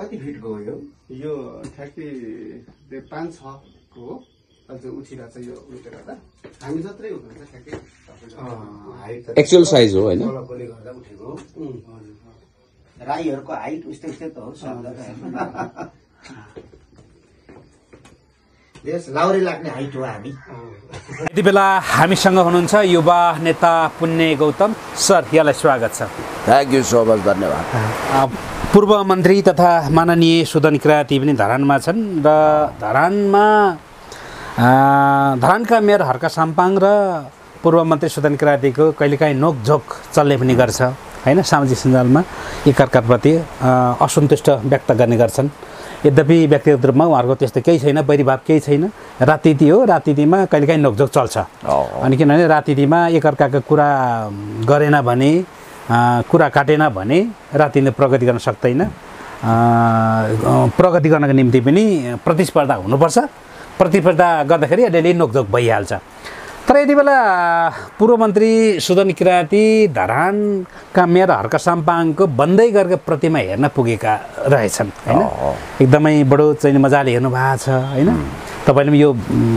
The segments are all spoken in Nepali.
कति फिट गयो यो ठ्याक्कै 5-6 को हो अझ उठिरहेछ यो उल्टे गर्दा हामी जत्रै हुनुहुन्छ ठ्याक्कै एक्चुअल साइज हो हैन तलकोले गर्दा उठेको राईहरूको हाइट उस्तै उस्तै त हो लाउरे लाग्ने हाइट हो हामी यति बेला हामीसँग हुनुहुन्छ युवा नेता पुण्य गौतम सर यहाँलाई स्वागत छ थ्याङ्क यू सो मच धन्यवाद पूर्व मन्त्री तथा माननीय सुदन किराती पनि धरानमा छन् र धरानका मेयर हर्क साम्पाङ र पूर्व मन्त्री सुदन किरातीको कहिलेकाहीँ नोकझोक चल्ने पनि गर्छ हैन सामाजिक सञ्जालमा एकअर्काप्रति असन्तुष्ट व्यक्त गर्ने गर्छन् यद्यपि व्यक्तिगत रूपमा उहाँहरूको त्यस्तो केही छैन वैरीभाव केही छैन राजनीति हो राजनीतिमा कहिलेकाहीँ नोकझोक चल्छ अनि किनभने राजनीतिमा एकअर्काको कुरा गरेन भने कुरा काटेन भने राजनीतिले प्रगति गर्न सक्दैन प्रगति गर्नको निम्ति पनि प्रतिस्पर्धा हुनुपर्छ प्रतिस्पर्धा गर्दाखेरि अलिअलि नोकझोक भइहाल्छ तर यति बेला पूर्व मन्त्री सुदन किराती धरानका मेयर हर्क साम्पाङको बन्दै गरेको प्रतिमा हेर्न पुगेका रहेछन् हैन एकदमै बडो चाहिँ मजाले हेर्नु भएको छ हैन तपाईले पनि यो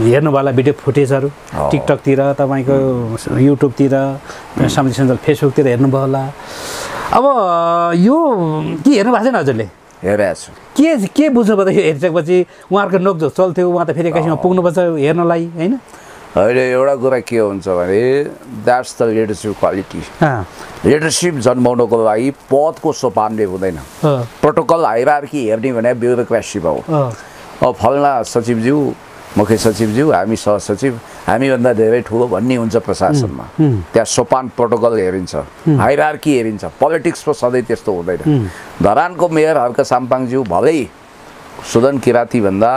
हेर्नु वाला भिडियो फुटेजहरु टिकटकतिर तपाईको युट्युबतिर सामाजिक सञ्जाल फेसबुकतिर हेर्नुभयो होला अब यो के हेर्नु भएको छैन हजुरले हेरेछु के बुझ्नु पर्दा यो हेरिसकेपछि उहाँहरूको नोकझोक चल्थ्यो उहाँ त फेरि एकैछिनमा पुग्नुपर्छ हेर्नलाई हैन अहिले एउटा कुरा के हुन्छ भने that's the leadership quality leadership जन्माउनको लागि पदको सोपानले हुँदैन प्रोटोकल हायरार्की हेर्ने भने ब्युरोक्रेसी हो अब फलना सचिवज्यू मुख्य सचिवज्यू हामी सहसचिव हामीभन्दा धेरै ठुलो भन्ने हुन्छ प्रशासनमा त्यहाँ सोपान प्रोटोकल हेरिन्छ हायरार्की हेरिन्छ पोलिटिक्समा सधैँ त्यस्तो हुँदैन धरानको मेयर हर्क साम्पाङज्यू भलै सुदन किराती भन्दा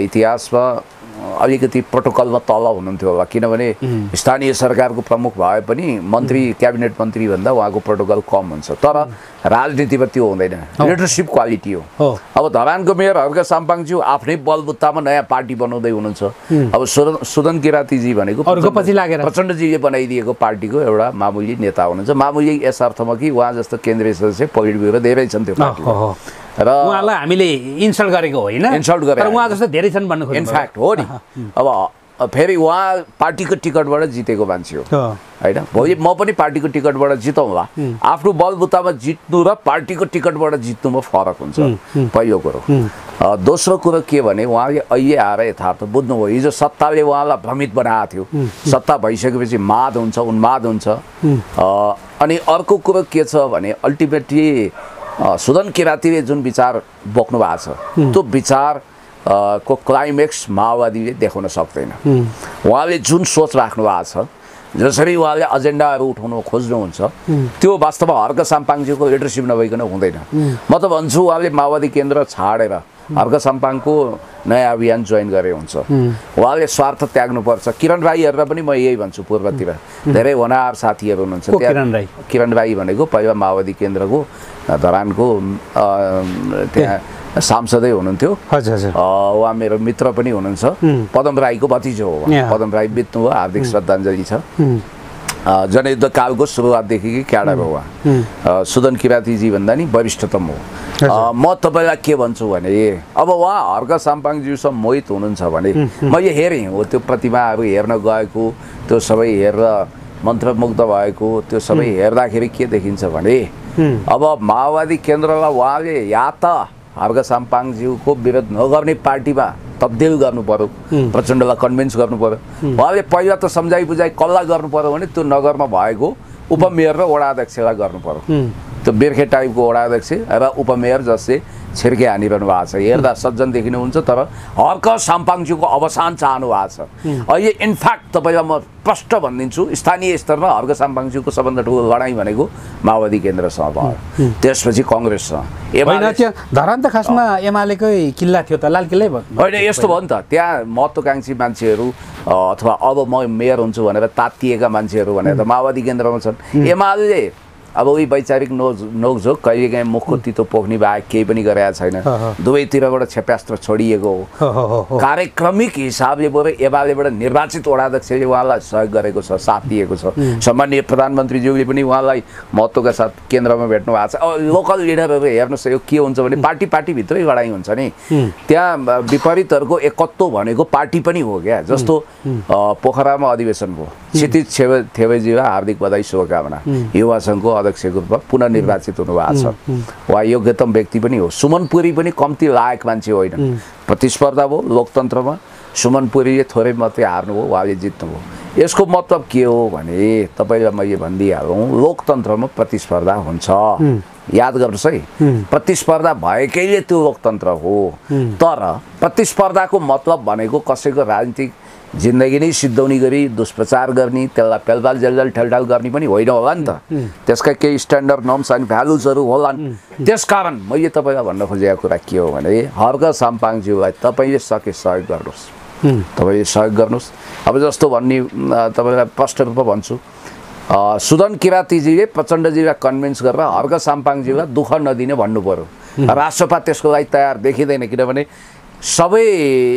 इतिहासमा अलिकति प्रोटोकलमा तल हुनुहुन्थ्यो होला किनभने स्थानीय सरकारको प्रमुख भए पनि मन्त्री क्याबिनेट मन्त्री भन्दा उहाँको प्रोटोकल कम हुन्छ तर राजनीतिमा त्यो हुँदैन लिडरसिप क्वालिटी हो अब धरानको मेयर हर्क साम्पाङज्यू आफ्नै बलबुत्तामा नयाँ पार्टी बनाउँदै हुनुहुन्छ अब सुदन किरातीजी भनेको प्रचण्डजीले बनाइदिएको पार्टीको एउटा मामुली नेता हुनुहुन्छ मामुली यस अर्थमा कि उहाँ जस्तो केन्द्रीय सदस्य पोलिट ब्युरो धेरै छन् त्यो पार्टीको र उहाँलाई हामीले इन्सल्ट गरेको होइन इन्सल्ट गरेको तर उहाँ जस्तो धेरै छन् भन्नु खोज्नु इनफ्याक्ट हो नि अब फेरि उहाँ पार्टीको टिकटबाट जितेको मान्छे हो हैन भोलि म पनि पार्टीको टिकटबाट जितौँला आफ्नो बलबुतामा जित्नु र पार्टीको टिकटबाट जित्नुमा फरक हुन्छ पहिलो कुरो दोस्रो कुरो के भने उहाँले अहिले आएर यथार्थ बुझ्नुभयो हिजो सत्ताले उहाँलाई भ्रमित बनाएको थियो सत्ता भइसकेपछि माद हुन्छ उन्माद हुन्छ अनि अर्को कुरो के छ भने अल्टिमेटली सुदन किरातीले जुन विचार बोक्नु भएको छ त्यो विचार को क्लाइमेक्स माओवादीले देखाउन सक्दैन उहाँले जुन सोच राख्नु भएको छ जसरी उहाँले एजेन्डाहरू उठाउन खोज्नुहुन्छ त्यो वास्तवमा हर्क साम्पाङज्यूको लिडरसिप नभइकन हुँदैन म त भन्छु उहाँले माओवादी केन्द्र छाडेर हर्क साम्पाङको नयाँ अभियान जोइन गरे हुन्छ उहाँले स्वार्थ त्याग्नुपर्छ किरण राईहरूलाई पनि म यही भन्छु पूर्वतिर धेरै होनार साथीहरू हुनुहुन्छ किरण राई भनेको पहिला माओवादी केन्द्रको धरानको त्यहाँ सांसदै हुनुहुन्थ्यो उहाँ मेरो मित्र पनि हुनुहुन्छ पदम राईको भतिजो हो पदम राई बित्नु हो हार्दिक श्रद्धाञ्जली छ जनयुद्ध कालको सुरुवातदेखि क्याडर हो उहाँ सुदन किरातीजी भन्दा नि वरिष्ठतम हो म तपाईलाई के भन्छु भने अब उहाँ हर्क साम्पाङज्यूसँग मोहित हुनुहुन्छ भने मैले हेरेँ हो त्यो प्रतिमाहरू हेर्न गएको त्यो सबै हेरेर मन्त्रमुग्ध भएको त्यो सबै हेर्दाखेरि के देखिन्छ भने अब माओवादी केन्द्रलाई उहाँले या त हर्क साम्पाङज्यूको विरोध नगर्ने पार्टीमा तब्दिल गर्नु पर्यो प्रचण्डलाई कन्भिन्स गर्नु पर्यो उहाँले पहिला त सम्झाइ बुझाइ कसलाई गर्नु पर्यो भने त्यो नगरमा भएको उपमेयर र वडा अध्यक्षलाई गर्नु पर्यो त्यो बिर्खे टाइपको वडा अध्यक्ष र उपमेयर जसले छिर्के हानिरहनु भएको छ हेर्दा सज्जन देखिनुहुन्छ तर हर्क साम्पाङज्यूको अवसान चाहनु भएको छ अहिले इनफ्याक्ट तपाईँलाई म स्पष्ट भनिदिन्छु स्थानीय स्तरमा हर्क साम्पाङज्यूको सबभन्दा ठुलो लडाइँ भनेको माओवादी केन्द्रसँग भयो त्यसपछि कङ्ग्रेससँग धरान त खासमा एमालेकै किल्ला थियो त लाल किल्लै भयो होइन यस्तो भयो नि त त्यहाँ महत्त्वाकांक्षी मान्छेहरू अथवा अब म मेयर हुन्छु भनेर तातिएका मान्छेहरू भनेर त माओवादी केन्द्रमा छन् एमाले अब उही वैचारिक नोकझोक कहिलेकाहीँ मुखको तितो पोख्ने बाहेक केही पनि गरेका छैन। दुवैतिरबाट क्षेप्यास्त्र छोडिएको हो। कार्यक्रमिक हिसाबले बरु एमालेबाट निर्वाचित वडा अध्यक्षले उहाँलाई सहयोग गरेको छ, साथ दिएको छ। सम्माननीय प्रधानमन्त्रीज्यूले पनि उहाँलाई महत्त्वका साथ केन्द्रमा भेट्नु भएको छ। लोकल लिडरहरू हेर्नुहोस्, यो के हुन्छ भने पार्टीभित्रै लडाइँ हुन्छ नि, त्यहाँ विपरीतहरूको एकत्व भनेको पार्टी पनि हो क्या। जस्तो पोखरामा अधिवेशन भयो, क्षितिज थेवेजीलाई हार्दिक बधाई शुभकामना, युवा सङ्घको अध्यक्षको रूपमा पुनः निर्वाचित हुनुभएको छ। उहाँ योग्यतम व्यक्ति पनि हो। सुमन पुरी पनि कम्ती लायक मान्छे होइन। प्रतिस्पर्धा भयो लोकतन्त्रमा, सुमन पुरीले थोरै मात्रै हार्नुभयो, उहाँले जित्नुभयो। यसको मतलब के हो भने तपाईँलाई मैले भनिदिइहालौँ, लोकतन्त्रमा प्रतिस्पर्धा हुन्छ। याद गर्नुहोस् है, प्रतिस्पर्धा भएकैले त्यो लोकतन्त्र हो। तर प्रतिस्पर्धाको मतलब भनेको कसैको राजनीतिक जिन्दगी नै सिद्धाउने गरी दुष्प्रचार गर्ने, त्यसलाई पेलपाल जेलजाल ठेलठाल गर्ने पनि होइन होला नि त। त्यसका केही स्ट्यान्डर्ड नर्म्स अनि भ्यालुजहरू होलान्। त्यसकारण मैले तपाईँलाई भन्न खोजेको कुरा के हो भने हर्क साम्पाङज्यूलाई तपाईँले सके सहयोग गर्नुहोस्, तपाईँले सहयोग गर्नुहोस्। अब जस्तो भन्ने तपाईँलाई प्रष्ट रूपमा भन्छु, सुदन किरातीजीले प्रचण्डजीलाई कन्भिन्स गरेर हर्क साम्पाङज्यूलाई दुःख नदिने भन्नु पर्यो। राष्ट्रपा त्यसको लागि तयार देखिँदैन, किनभने सबै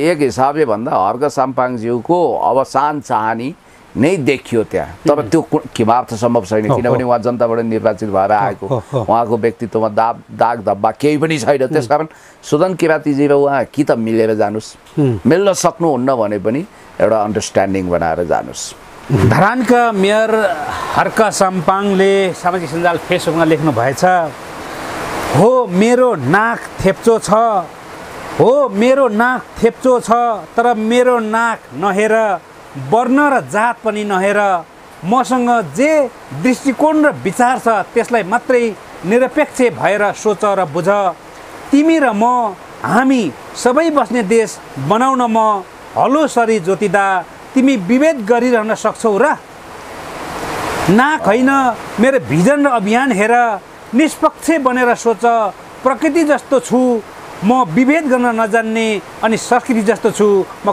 एक हिसाबले भन्दा हर्क साम्पाङज्यूको अवसान चाहनी नै देखियो त्यहाँ। तर त्यो किमार्थ सम्भव छैन, किनभने उहाँ जनताबाट निर्वाचित भएर आएको, उहाँको व्यक्तित्वमा दाग धब्बा केही पनि छैन। त्यसकारण सुदन किरातीजी र उहाँ कि त मिलेर जानुहोस्, मिल्न सक्नुहुन्न भने पनि एउटा अन्डरस्ट्यान्डिङ बनाएर जानुहोस्। धरानका मेयर हर्क साम्पाङले सामाजिक सञ्जाल फेसबुकमा लेख्नु भएछ, हो मेरो नाक थेप्चो छ, हो मेरो नाक थेप्चो छ, तर मेरो नाक नहेर, वर्ण र जात पनि नहेर, मसँग जे दृष्टिकोण र विचार छ त्यसलाई मात्रै निरपेक्ष भएर सोच र बुझ। तिमी र म, हामी सबै बस्ने देश बनाउन म हलोसरी जोतिदा तिमी विभेद गरिरहन सक्छौ र? नाक होइन, मेरो भिजन र अभियान हेर, निष्पक्ष बनेर सोच। प्रकृति जस्तो छु म, विभेद गर्न नजान्ने, अनि संस्कृति जस्तो छु म,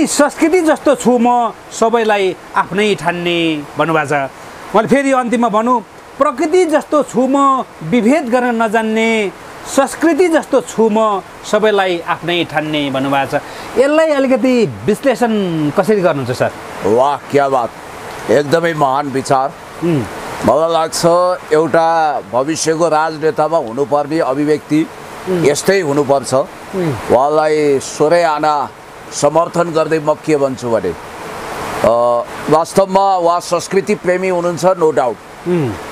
संस्कृति जस्तो छु म, सबैलाई आफ्नै ठान्ने भन्नुभएको छ। मैले फेरि अन्तिममा भनौँ, प्रकृति जस्तो छु म, विभेद गर्न नजान्ने, संस्कृति जस्तो छु म, सबैलाई आफ्नै ठान्ने भन्नुभएको छ। यसलाई अलिकति विश्लेषण कसरी गर्नुहुन्छ सर? वाह, क्या बात, एकदमै महान विचार। मलाई लाग्छ एउटा भविष्यको राजनेतामा हुनुपर्ने अभिव्यक्ति यस्तै हुनुपर्छ। उहाँलाई सोह्रै आना समर्थन गर्दै म के भन्छु भने वास्तवमा उहाँ संस्कृति प्रेमी हुनुहुन्छ, नो डाउट,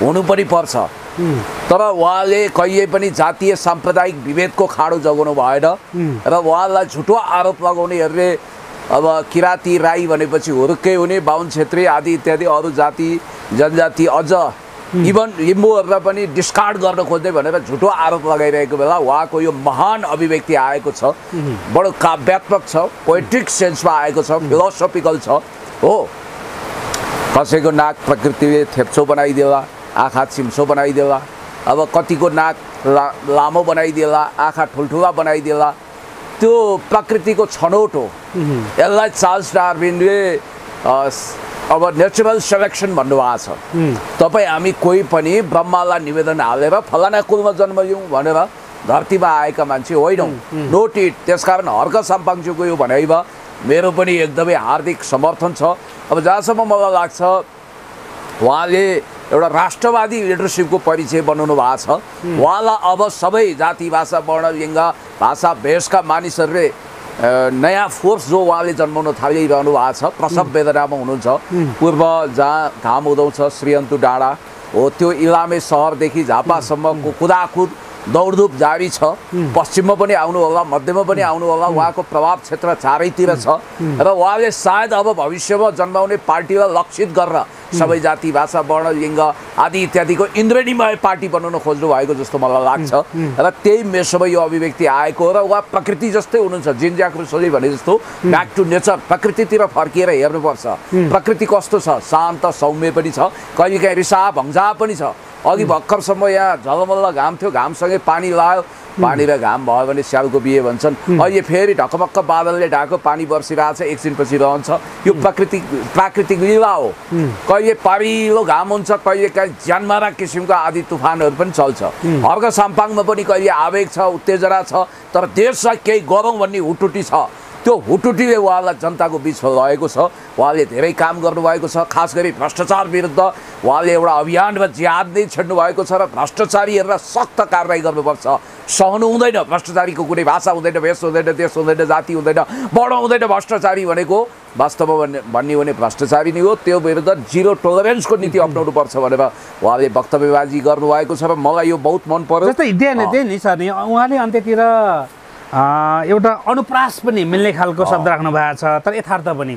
हुनु पनि पर्छ। तर उहाँले कहिले पनि जातीय साम्प्रदायिक विभेदको खाडो जगाउनु भएन र उहाँलाई झुटो आरोप लगाउनेहरूले अब किराती राई भनेपछि हुर्कै हुने, बाहुन छेत्री आदि इत्यादि अरू जाति जनजाति अझ इभन लिम्बूहरूलाई पनि डिस्कार्ड गर्न खोज्दै भनेर झुटो आरोप लगाइरहेको बेला उहाँको यो महान अभिव्यक्ति आएको छ, बडो काव्यात्मक छ, पोएट्रिक सेन्समा आएको छ, फिलोसोफिकल छ। हो, कसैको नाक प्रकृतिले थेप्चो बनाइदेला, आँखा चिम्सो बनाइदेला, अब कतिको नाक लामो बनाइदेला, आँखा ठुल्ठुला बनाइदेला, त्यो प्रकृतिको छनौट हो। यसलाई चार्ल्स डार्विनले अब नेचुरल सेलेक्सन भन्नुभएको छ। तपाईँ हामी कोही पनि ब्रह्मालाई निवेदन हालेर फलाना कुलमा जन्म लिउँ भनेर धरतीमा आएका मान्छे होइनौँ, नोट इट। त्यसकारण हर्क साम्पाङज्यूको यो भनाइमा मेरो पनि एकदमै हार्दिक समर्थन छ। अब जहाँसम्म मलाई लाग्छ उहाँले एउटा राष्ट्रवादी लिडरसिपको परिचय बनाउनु भएको छ। उहाँलाई अब सबै जाति भाषा वर्ण लिङ्ग भाषा भेषका मानिसहरूले नयाँ फोर्स जो उहाँले जन्माउन थालिरहनु भएको छ, प्रसव वेदनामा हुनुहुन्छ। पूर्व जहाँ घाम उदाउँछ श्रीअन्तु डाँडा हो, त्यो इलामे सहरदेखि झापासम्मको कुदाकुद दौडधुप जारी छ। पश्चिममा पनि आउनु होला, मध्यमा पनि आउनु होला, उहाँको प्रभाव क्षेत्र चारैतिर छ र उहाँले सायद अब भविष्यमा जन्माउने पार्टीलाई लक्षित गरेर सबै जाति भाषा वर्ण लिङ्ग आदि इत्यादिको इन्द्रेणीमय पार्टी बनाउन खोज्नु भएको जस्तो मलाई लाग्छ र त्यही मेसोमा यो अभिव्यक्ति आएको हो। र उहाँ प्रकृति जस्तै हुनुहुन्छ, जिन ज्याक रुसोले भने जस्तो ब्याक टु नेचर, प्रकृतितिर फर्किएर हेर्नुपर्छ। प्रकृति कस्तो छ? शान्त सौम्य पनि छ, कहिलेकाहीँ रिसाहा भङ्जा पनि छ, अघि भर्खरसम्म यहाँ झलमल्ल घाम थियो, घामसँगै पानी लाग्यो, पानी र घाम भयो भने स्यालको बिहे भन्छन्। अहिले फेरि ढकमक्क बादलले ढाको पानी बर्सिरहेको छ, एकछिनपछि रहन्छ। यो प्राकृतिक लीला हो। कहिले पारिलो घाम हुन्छ, कहिले काहीँ ज्यानमारा किसिमको आदि तुफानहरू पनि चल्छ। अर्घ साम्पाङमा पनि कहिले आवेग छ, उत्तेजना छ, तर देशलाई केही गरौँ भन्ने हुटुटी छ। त्यो हुटुटीले उहाँलाई जनताको बिचमा लगेको छ। उहाँले धेरै काम गर्नुभएको छ, खास गरी भ्रष्टाचार विरुद्ध उहाँले एउटा अभियानमा जिहाद नै छेड्नु भएको छ र भ्रष्टाचारीहरूलाई सख्त कारवाही गर्नुपर्छ। सहनु हुँदैन, भ्रष्टाचारीको कुनै भाषा हुँदैन, भेष हुँदैन, देश हुँदैन, जाति हुँदैन, वर्ण हुँदैन। भ्रष्टाचारी भनेको वास्तवमा भन्ने भने भ्रष्टाचारी नै हो। त्यो विरुद्ध जिरो टोलरेन्सको नीति अप्नाउनुपर्छ भनेर उहाँले वक्तव्यबाजी गर्नुभएको छ र मलाई यो बहुत मन पर्यो। जस्तै इन्डिया नि सर, उहाँले अन्त्यतिर एउटा अनुप्रास पनि मिल्ने खालको शब्द राख्नु भएको छ, तर यथार्थ पनि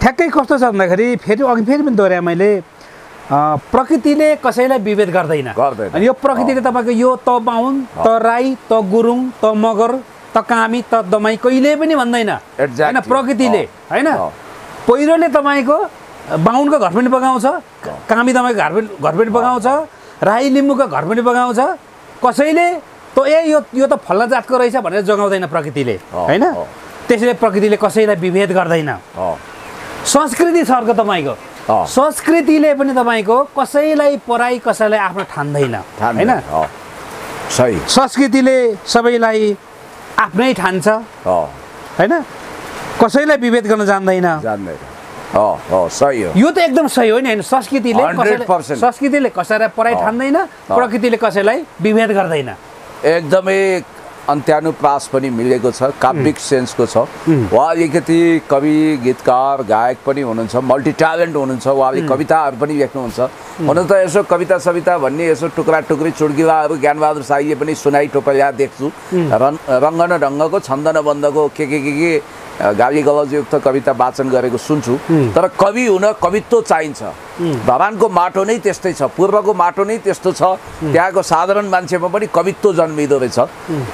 ठ्याक्कै कस्तो छ भन्दाखेरि फेरि पनि दोहोऱ्याएँ मैले, प्रकृतिले कसैलाई विभेद गर्दैन। अनि यो प्रकृतिले तपाईँको यो त बाहुन, त राई, त गुरुङ, त मगर, त कामी, त दमाई कहिले पनि भन्दैन होइन प्रकृतिले होइन। पहिरोले तपाईँको बाहुनको घर पनि बगाउँछ, कामी दमाईको घर पनि बगाउँछ, राई लिम्बूको घर पनि बगाउँछ। कसैले त यो त फल्ला जातको रहेछ भनेर जगाउँदैन प्रकृतिले होइन। त्यसैले प्रकृतिले कसैलाई विभेद गर्दैन। संस्कृति सर्क तपाईँको संस्कृतिले पनि तपाईँको कसैलाई पराई कसैलाई आफ्नो ठान्दैन होइन। सही, संस्कृतिले सबैलाई आफ्नै ठान्छ होइन, कसैलाई विभेद गर्न जान्दैन। सही हो, यो त एकदम सही हो नि होइन। संस्कृतिले कसैलाई पराई ठान्दैन, प्रकृतिले कसैलाई विभेद गर्दैन। एकदमै अन्त्यानुप्रास पनि मिलेको छ, काव्यिक सेन्सको छ। उहाँ अलिकति कवि, गीतकार, गायक पनि हुनुहुन्छ, मल्टी ट्यालेन्ट हुनुहुन्छ। उहाँले कविताहरू पनि लेख्नुहुन्छ। हुन त यसो कविता सविता भन्ने यसो टुक्रा टुक्री चुड्किलाहरू ज्ञानबहादुर साईले पनि सुनाइ टोपल्या देख्छु। रङ्ग न ढङ्गको, छन्द न बन्दको के गाली गलौजयुक्त कविता वाचन गरेको सुन्छु। तर कवि हुन कवित्व चाहिन्छ। धरानको माटो नै त्यस्तै छ, पूर्वको माटो नै त्यस्तो छ। त्यहाँको साधारण मान्छेमा पनि कवित्व जन्मिँदो रहेछ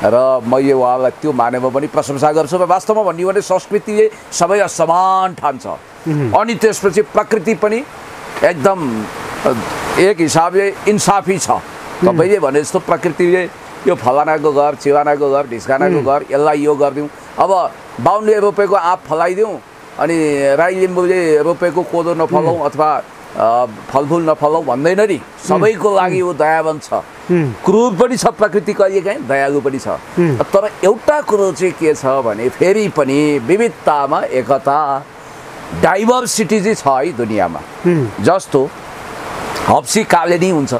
र मैले उहाँलाई त्यो मानेमा पनि प्रशंसा गर्छु। र वास्तवमा भन्यो भने संस्कृतिले सबैलाई समान ठान्छ। अनि त्यसपछि प्रकृति पनि एकदम एक हिसाबले इन्साफी छ। तपाईँले भने जस्तो प्रकृतिले यो फलानाको घर, चिवानाको घर, ढिस्कानाको घर, यसलाई यो गरिदिउँ, अब बाहुनले रोपेको आँप फलाइदिउँ, अनि राई लिम्बूले रोपेको कोदो नफलाउँ अथवा फलफुल नफलाउँ भन्दैन नि। सबैको लागि यो दयावान छ। क्रूर पनि छ प्रकृति, कहिले काहीँ दयालु पनि छ। तर एउटा कुरो चाहिँ के छ भने फेरि पनि विविधतामा एकता, डाइभर्सिटी चाहिँ छ है दुनियाँमा। जस्तो हप्सी काले नै हुन्छ,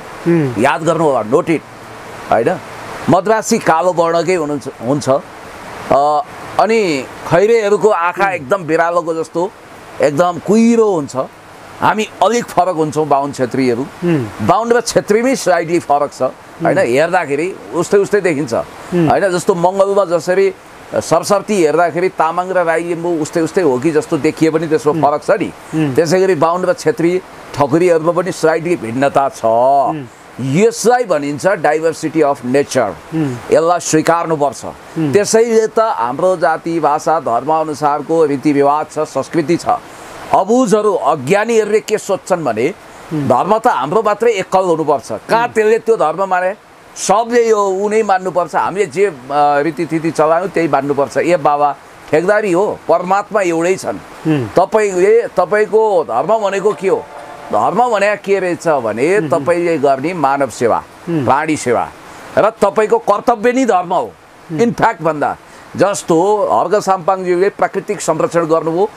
याद गर्नु होला, नोटेड होइन। मद्रासी कालो वर्णकै हुन्छ। अनि खैरेहरूको आँखा एकदम बिरालोको जस्तो एकदम कुहिरो हुन्छ। हामी अलिक फरक हुन्छौँ बाहुन छेत्रीहरू। बाहुन र छेत्रीमै स्लाइडली फरक छ होइन। हेर्दाखेरि उस्तै देखिन्छ होइन। जस्तो मङ्गलमा जसरी सरस्वती हेर्दाखेरि तामाङ र राई लिम्बू उस्तै हो कि जस्तो देखिए पनि त्यसमा फरक छ नि। त्यसै गरी बाहुन र छेत्री ठकुरीहरूमा पनि स्लाइडली भिन्नता छ। यसलाई भनिन्छ डाइभर्सिटी अफ नेचर। यसलाई स्वीकार्नुपर्छ। त्यसैले त हाम्रो जाति, भाषा, धर्म अनुसारको रीतिरिवाज छ, संस्कृति छ। अबुझहरू, अज्ञानीहरूले के सोच्छन् भने धर्म त हाम्रो मात्रै एकल हुनुपर्छ। कहाँ त्यसले त्यो धर्म माने, सबले यो उनै मान्नुपर्छ, हामीले जे रीतिथिति चलायौँ त्यही मान्नुपर्छ। ए बाबा, ठेकदारी हो, परमात्मा एउटै छन्। तपाईँको धर्म भनेको के हो? धर्म भने के रहेछ भने तपाईँले गर्ने मानव सेवा, प्राणी सेवा र तपाईँको कर्तव्य नै धर्म हो। इनफ्याक्ट भन्दा जस्तो हर्ग साम्पाङज्यूले प्राकृतिक संरक्षण गर्नुभयो,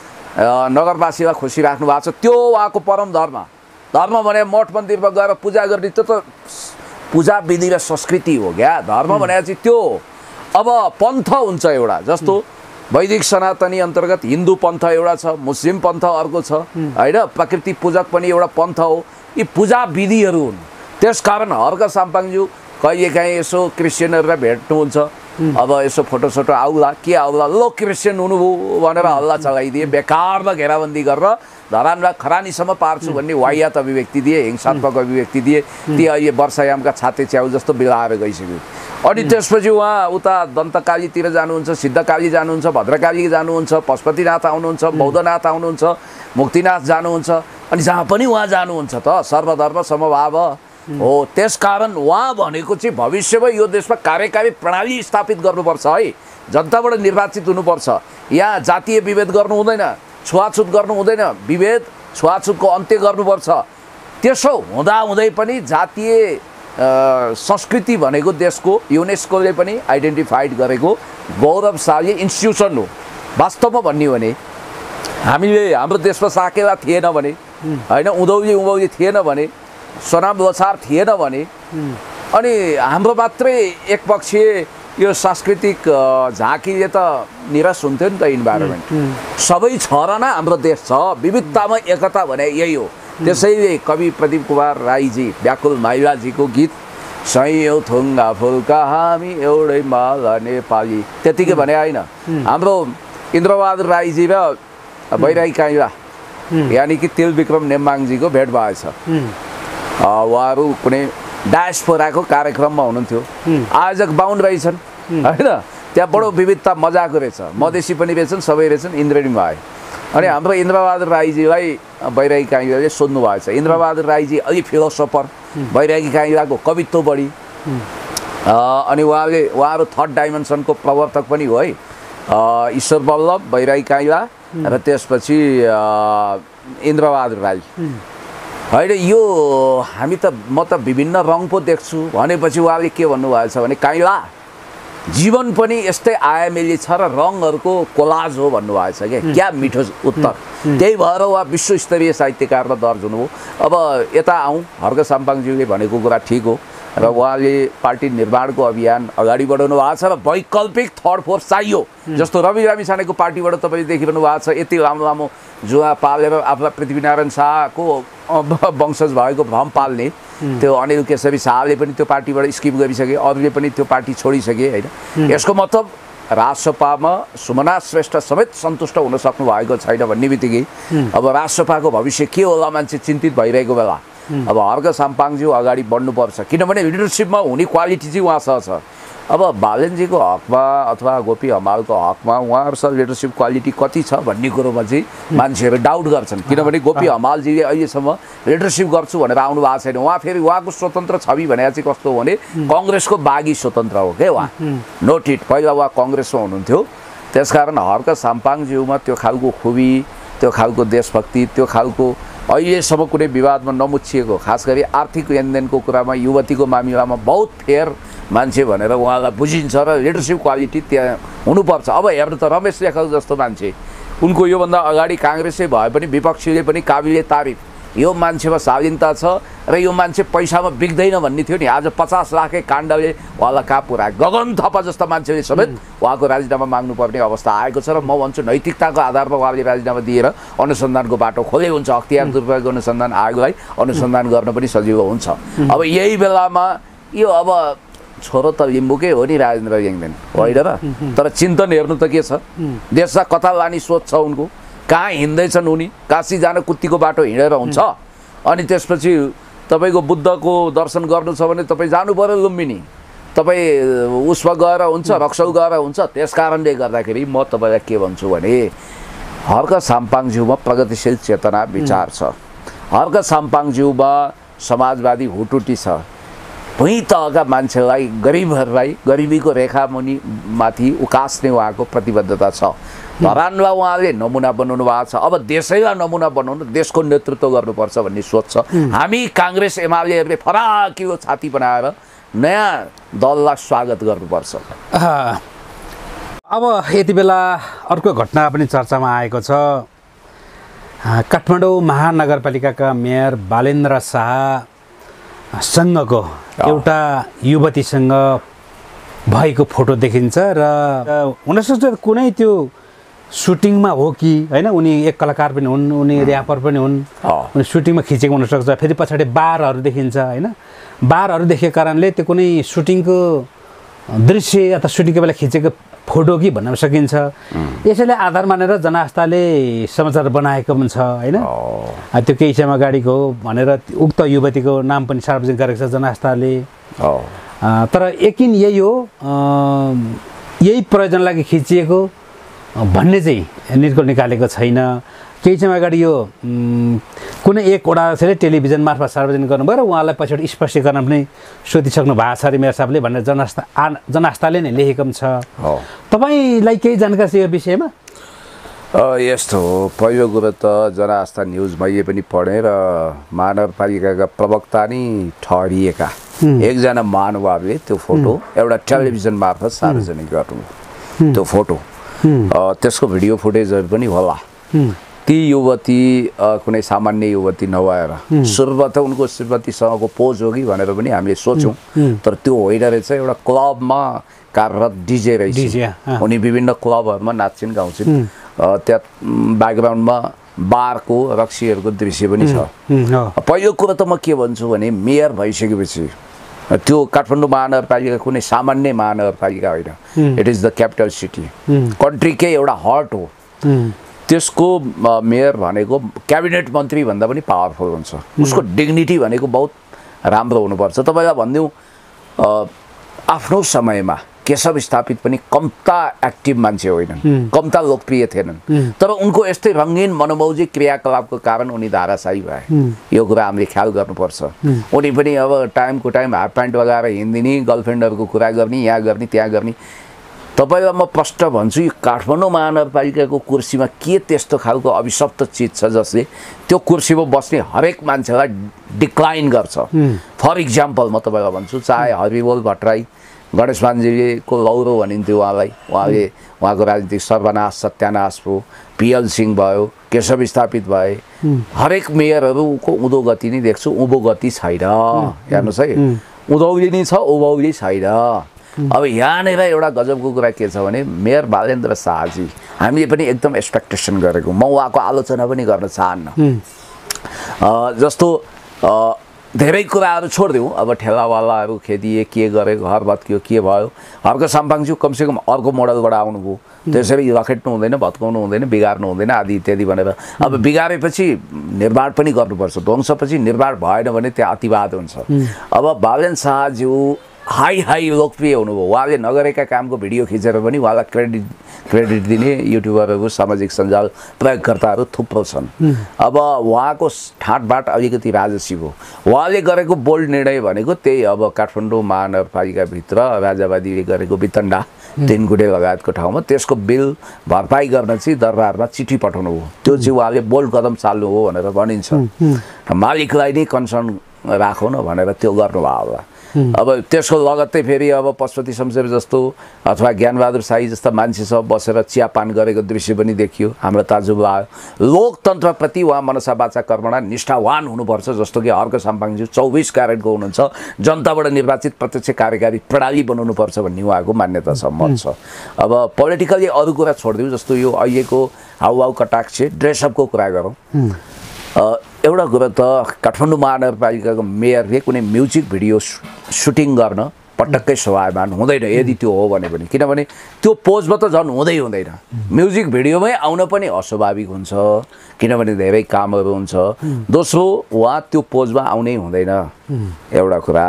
नगरवासीलाई खुसी राख्नु भएको छ, त्यो उहाँको परम धर्म। धर्म भने मठ मन्दिरमा गएर पूजा गर्ने त्यो त पूजा विधि र संस्कृति हो क्या। धर्म भने चाहिँ त्यो अब पन्थ हुन्छ एउटा। जस्तो वैदिक सनातनी अन्तर्गत हिन्दू पन्थ एउटा छ, मुस्लिम पन्थ अर्को छ होइन। प्रकृति पूजक पनि एउटा पन्थ हो। यी पूजा विधिहरू हुन्। त्यसकारण हर्ग साम्पाङज्यू कहिलेकाहीँ यसो क्रिस्चियनहरूलाई भेट्नुहुन्छ, अब यसो फोटोसोटो आउला, के आउला, लो क्रिस्चियन हुनुभयो भनेर हल्ला चलाइदिए, बेकारमा घेराबन्दी गरेर धरानलाई खरानीसम्म पार्छु भन्ने वाहियात अभिव्यक्ति दिए, हिंसात्मक अभिव्यक्ति दिए। ती अहिले वर्षायामका छाते च्याउ जस्तो बिलाएर गइसक्यो। अनि त्यसपछि उहाँ उता दन्तकालीतिर जानुहुन्छ, सिद्धकाली जानुहुन्छ, भद्रकाली जानुहुन्छ, पशुपतिनाथ आउनुहुन्छ, बौद्धनाथ आउनुहुन्छ, मुक्तिनाथ जानुहुन्छ। अनि जहाँ पनि उहाँ जानुहुन्छ त सर्वधर्म समभाव हो। त्यसकारण उहाँ भनेको चाहिँ भविष्यमा यो देशमा कार्यकारी प्रणाली स्थापित गर्नुपर्छ है, जनताबाट निर्वाचित हुनुपर्छ। यहाँ जातीय विभेद गर्नु हुँदैन, छुवाछुत गर्नु हुँदैन, विभेद छुवाछुतको अन्त्य गर्नुपर्छ। त्यसो हुँदाहुँदै पनि जातीय संस्कृति भनेको देशको युनेस्कोले पनि आइडेन्टिफाइड गरेको गौरवशाली इन्स्टिट्युसन हो। वास्तवमा भन्ने हो भने हामीले हाम्रो देशमा साकेला थिएन भने होइन, उँधौली थिएन भने, सनाम लोछार थिएन भने, अनि हाम्रो मात्रै एकपक्षीय यो सांस्कृतिक झाँकीले त निराश हुन्थ्यो नि त इन्भाइरोमेन्ट। सबै छ र न हाम्रो देश छ, विविधतामा एकता भने यही हो। त्यसैले कवि प्रदीप कुमार राईजी व्याकुल माइलाजीको गीत सयौँ थुङ्गा फुलका हामी एउटै माला नेपाली त्यतिकै भने होइन। हाम्रो इन्द्रबहादुर राईजी र बैरागी काइला यानि कि तिलविक्रम नेम्बाङजीको भेट भएछ। उहाँहरू कुनै डायस्पोराको कार्यक्रममा हुनुहुन्थ्यो, आयोजक बाहुन रहेछन् होइन। त्यहाँ बडो विविधता मजाको रहेछ, मधेसी पनि रहेछन्, सबै रहेछन्, इन्द्रेणी भए। अनि हाम्रो इन्द्रबहादुर राईजीलाई बैरागी काइलाले सोध्नु भएछ। इन्द्रबहादुर राईजी अलि फिलोसोफर, बैरागी काइलाको कवित्व बढी, अनि उहाँहरू थर्ड डाइमेन्सनको प्रवर्तक पनि हो है। ईश्वर बल्लभ, बैरागी काइला र त्यसपछि इन्द्रबहादुर राई होइन। यो हामी त म त विभिन्न रङ पो देख्छु भनेपछि उहाँले के भन्नुभएछ भने काइला जीवन पनि यस्तै आयामेली छ र रङहरूको कोलाज हो भन्नुभएछ क्या मिठो उत्तर। त्यही भएर उहाँ विश्वस्तरीय साहित्यकार दर्ज हुनुभयो। अब यता आउँ, हर्क साम्पाङज्यूले भनेको कुरा ठिक हो र उहाँले पार्टी निर्माणको अभियान अगाडि बढाउनु भएको छ र वैकल्पिक थर्ड फोर्स चाहियो। जस्तो रवि लामिछानेको पार्टीबाट तपाईँले देखिरहनु भएको छ, यति लामो लामो जुवा पालेर आफूलाई पृथ्वीनारायण शाहको वंशज भएको भ्रम पाल्ने त्यो अनिल केशरी शाहले पनि त्यो पार्टीबाट स्किप गरिसके, अरूले पनि त्यो पार्टी छोडिसके होइन। यसको मतलब राजसभामा सुमना श्रेष्ठ समेत सन्तुष्ट हुन सक्नु भएको छैन भन्ने बित्तिकै अब राजसभाको भविष्य के होला मान्छे चिन्तित भइरहेको बेला अब हर्क साम्पाङज्यू अगाडि बढ्नुपर्छ, किनभने लिडरसिपमा हुने क्वालिटी चाहिँ उहाँसँग छ। अब बालेनजीको हकमा अथवा गोपी हमालको हकमा उहाँहरूसँग लिडरसिप क्वालिटी कति छ भन्ने कुरोमा चाहिँ मान्छेहरू डाउट गर्छन्, किनभने गोपी हमालजीले अहिलेसम्म लिडरसिप गर्छु भनेर आउनु भएको छैन। उहाँ फेरि उहाँको स्वतन्त्र छवि भने चाहिँ कस्तो हो भने कङ्ग्रेसको बागी स्वतन्त्र हो क्या उहाँ, नोटिड। पहिला उहाँ कङ्ग्रेसमा हुनुहुन्थ्यो, त्यसकारण हर्क साम्पाङज्यूमा त्यो खालको खुबी, त्यो खालको देशभक्ति, त्यो खालको अहिलेसम्म कुनै विवादमा नमुछिएको, खास गरी आर्थिक लेनदेनको कुरामा युवतीको मामिलामा बहुत फेयर मान्छे भनेर उहाँलाई बुझिन्छ र लिडरसिप क्वालिटी त्यहाँ हुनुपर्छ। अब हेर्नु त रमेश लेखक जस्तो मान्छे, उनको योभन्दा अगाडि काङ्ग्रेसै भए पनि विपक्षीले पनि काबिले तारिफ, यो मान्छेमा शालीनता छ र यो मान्छे पैसामा बिग्दैन भन्ने थियो नि। आज 50 लाखै काण्डले उहाँलाई कहाँ पुऱ्यायो। गगन थापा जस्ता मान्छेले समेत उहाँको राजीनामा माग्नुपर्ने अवस्था आएको छ र म भन्छु नैतिकताको आधारमा उहाँले राजीनामा दिएर अनुसन्धानको बाटो खोले हुन्छ। अख्तियार दुर्पयोग अनुसन्धान आयोगलाई अनुसन्धान गर्न पनि सजिलो हुन्छ। अब यही बेलामा यो अब छोरो त लिम्बुकै हो नि राजेन्द्र याङदेन होइन र, तर चिन्तन हेर्नु त के छ, देशलाई कता लाने सोच छ उनको, कहाँ हिँड्दैछन् उनी, काशी जान कुत्तीको बाटो हिँडेर हुन्छ। अनि त्यसपछि तपाईँको बुद्धको दर्शन गर्नु छ भने तपाईँ जानु पऱ्यो लुम्बिनी, तपाईँ उसमा गएर हुन्छ, रक्सौल गएर हुन्छ। त्यस कारणले गर्दाखेरि म तपाईँलाई के भन्छु भने हर्क साम्पाङज्यूमा प्रगतिशील चेतना विचार छ, हर्क साम्पाङज्यूमा समाजवादी हुटुटी छ। भुइँ तहका मान्छेलाई, गरिबहरूलाई गरिबीको रेखा मुनि माथि उकास्ने उहाँको प्रतिबद्धता छ। धरानलाई उहाँले नमुना बनाउनु भएको छ। अब देशैलाई नमुना बनाउनु, देशको नेतृत्व गर्नुपर्छ भन्ने सोच छ। हामी काङ्ग्रेस एमालेहरूले फराकिलो छाती बनाएर नयाँ दललाई स्वागत गर्नुपर्छ। अब यति बेला अर्को घटना पनि चर्चामा आएको छ। काठमाडौँ महानगरपालिकाका मेयर बालेन्द्र शाहसँगको एउटा युवतीसँग भएको फोटो देखिन्छ र हुनसक्छ कुनै त्यो सुटिङमा हो कि होइन, उनी एक कलाकार पनि हुन्, उनी ऱ्यापर पनि हुन्, उनी सुटिङमा खिचेको हुनसक्छ। फेरि पछाडि बारहरू देखिन्छ होइन, बारहरू देखेको कारणले त्यो कुनै सुटिङको दृश्य अथवा सुटिङको बेला खिचेको फोटो कि भन्न सकिन्छ। यसैले आधार मानेर जनआस्थाले समाचार बनाएको पनि छ होइन, त्यो केही समय अगाडिको हो भनेर उक्त युवतीको नाम पनि सार्वजनिक गरेको छ जनआस्थाले। तर यकिन यही हो, यही प्रयोजन लागि खिचिएको भन्ने चाहिँ निर्गुल निकालेको छैन। केही समय अगाडि यो कुनै एकवटा चाहिँ टेलिभिजन मार्फत सार्वजनिक गर्नुभयो र उहाँलाई पछाडि स्पष्टीकरण पनि सोधिसक्नु भएको छ अरे मेयर साहबले भनेर जनआस्थाले नै लेखेको पनि छ। तपाईँलाई केही जानकारी छ यो विषयमा? यस्तो हो, पहिलो कुरो त जनआस्था न्युज मैले पनि पढेँ र महानगरपालिकाका प्रवक्ता नि ठहरिएका एकजना महानुभावले त्यो फोटो एउटा टेलिभिजन मार्फत सार्वजनिक गर्नु। त्यो फोटो त्यसको भिडियो फुटेजहरू पनि होला। ती युवती कुनै सामान्य युवती नभएर सुरुमा त उनको श्रीमतीसँगको पोज हो कि भनेर पनि हामीले सोच्यौँ, तर त्यो होइन रहेछ। एउटा क्लबमा कार्यरत डिजे रहेछ। उनी विभिन्न क्लबहरूमा नाच्छिन् गाउँछिन्। त्यहाँ ब्याकग्राउन्डमा बारको रक्सीहरूको दृश्य पनि छ। पहिलो कुरो त म के भन्छु भने मेयर भइसकेपछि त्यो काठमाडौँ महानगरपालिका कुनै सामान्य महानगरपालिका होइन, it is the capital city, कन्ट्रीकै एउटा हर्ट हो। त्यसको मेयर भनेको क्याबिनेट मन्त्री भन्दा पनि पावरफुल हुन्छ। उसको डिग्निटी भनेको बहुत राम्रो हुनुपर्छ। तपाईँलाई भनिदिउँ, आफ्नो समयमा केशव स्थापित पनि कम्ता एक्टिभ मान्छे होइनन्, कम्ता लोकप्रिय थिएनन्, तर उनको यस्तै रङ्गीन मनोमौजी क्रियाकलापको कारण उनी धाराशायी भए। यो कुरा हामीले ख्याल गर्नुपर्छ। उनी पनि अब टाइमको टाइम हाफ प्यान्ट लगाएर हिँडिदिने, गर्लफ्रेन्डहरूको कुरा गर्ने, यहाँ गर्ने त्यहाँ गर्ने। तपाईँलाई म प्रष्ट भन्छु, यो काठमाडौँ महानगरपालिकाको कुर्सीमा के त्यस्तो खालको अभिशप्त चिज छ जसले त्यो कुर्सीमा बस्ने हरेक मान्छेलाई डिक्लाइन गर्छ। फर इक्जाम्पल म तपाईँलाई भन्छु, चाहे हरिबोल भट्टराई, गणेश मान्जीको लौरो भनिन्थ्यो उहाँलाई, उहाँले उहाँको राजनीतिक सर्वनाश सत्यानाश भयो, पिएल सिंह भयो, केशव स्थापित भए, हरेक मेयरहरूको उँधो गति नै देख्छु, उँभो गति छैन। हेर्नुहोस् है, उँधौली नै छ, उँभौली छैन। अब यहाँनिर एउटा गजबको कुरा के छ भने मेयर बालेन्द्र शाहजी हामीले पनि एकदम एक्सपेक्टेसन गरेको, म उहाँको आलोचना पनि गर्न चाहन्न। जस्तो धेरै कुराहरू छोडिदिउँ, अब ठेलावालाहरू खेदिए, के गरे, घर भत्कियो, के भयो। हर्क साम्पाङज्यू कमसेकम अर्को मोडलबाट आउनुभयो, त्यसरी रखेट्नु हुँदैन, भत्काउनु हुँदैन, बिगार्नु हुँदैन आदि इत्यादि भनेर। अब बिगारेपछि निर्माण पनि गर्नुपर्छ, ध्वंसपछि निर्माण भएन भने त्यहाँ अतिवाद हुन्छ। अब बालेन्द्र शाहज्यू हाई लोकप्रिय हुनुभयो। उहाँले नगरेका कामको भिडियो खिचेर पनि उहाँलाई क्रेडिट दिने युट्युबरहरू, सामाजिक सञ्जाल प्रयोगकर्ताहरू थुप्रो छन्। अब उहाँको ठाँटबाट अलिकति राजसी हो। उहाँले गरेको बोल्ड निर्णय भनेको त्यही, अब काठमाडौँ महानगरपालिकाभित्र राजावादीले गरेको वितण्डा, तिनगुडे लगायतको ठाउँमा त्यसको बिल भरपाई गर्न चाहिँ दरबारमा चिठी पठाउनु हो। त्यो चाहिँ उहाँले बोल्ड कदम चाल्नु हो भनेर भनिन्छ। मालिकलाई नै कन्सर्न राखौँ न भनेर त्यो गर्नुभयो होला। अब त्यसको लगत्तै फेरि अब पशुपति शमशेर जस्तो अथवा ज्ञानबहादुर शाही जस्ता मान्छेसँग बसेर चियापान गरेको दृश्य पनि देखियो। हाम्रो ताजुब आयो। लोकतन्त्रप्रति उहाँ मनसा वाचा कर्मणा निष्ठावान हुनुपर्छ, जस्तो कि हर्क साम्पाङज्यू 24 क्यारेटको हुनुहुन्छ, जनताबाट निर्वाचित प्रत्यक्ष कार्यकारी प्रणाली बनाउनुपर्छ भन्ने उहाँको मान्यता छ, मत छ। अब पोलिटिकली अरू कुरा छोडिदिउँ, जस्तो यो अहिलेको हाउभाउ कटाक्ष ड्रेसअपको कुरा गरौँ। एउटा कुरा त काठमाडौँ महानगरपालिकाको मेयरले कुनै म्युजिक भिडियो सुटिङ गर्न पटक्कै स्वाभाविक हुँदैन, यदि त्यो हो भने पनि। किनभने त्यो पोजमा त झन् हुँदैन, म्युजिक भिडियोमै आउन पनि अस्वाभाविक हुन्छ, किनभने धेरै कामहरू हुन्छ। दोस्रो, उहाँ त्यो पोजमा आउनै हुँदैन। एउटा कुरा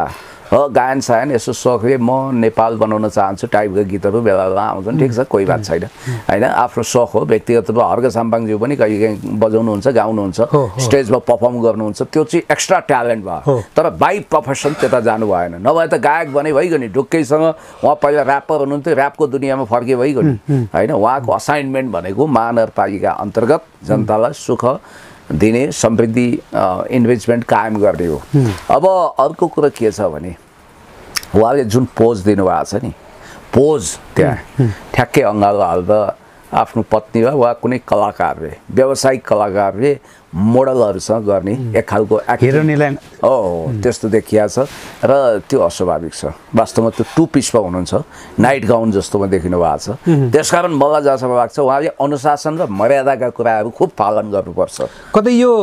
हो, गायन सायन यसो सोखले म नेपाल बनाउन चाहन्छु टाइपका गीतहरू बेला बेला आउँछन्, ठिक छ, कोही बात छैन होइन, आफ्नो सोख हो व्यक्तिगत रूपमा। हर्क साम्पाङज्यू पनि कहिलेकाहीँ बजाउनुहुन्छ, गाउनुहुन्छ, स्टेजमा पर्फर्म गर्नुहुन्छ, त्यो चाहिँ एक्स्ट्रा ट्यालेन्ट भयो। तर बाई प्रोफेसन त्यता जानु भएन। नभए त गायक भने भइगयो नि, ढुक्कैसँग उहाँ पहिला ऱ्यापर हुनुहुन्थ्यो, ऱ्यापको दुनियाँमा फर्के भइगयो नि होइन। उहाँको असाइनमेन्ट भनेको महानगरपालिका अन्तर्गत जनतालाई सुख दिने, समृद्धि, इन्भेस्टमेन्ट कायम गर्ने हो। अब अर्को कुरा के छ भने उहाँले जुन पोज दिनुभएको छ नि, पोज त्यहाँ ठ्याक्कै अँगालो हाल्दा आफ्नो पत्नीलाई वा कुनै कलाकारले, व्यावसायिक कलाकारले मोडलहरूसँग गर्ने एक खालको हिरोनीलाई त्यस्तो देखिया छ र त्यो अस्वाभाविक छ। वास्तवमा त्यो टु पिसमा हुनुहुन्छ, नाइट गाउन जस्तोमा देखिनु भएको छ। त्यसकारण मलाई जहाँसम्म लाग्छ उहाँले अनुशासन र मर्यादाका कुराहरू खुब पालन गर्नुपर्छ। कतै यो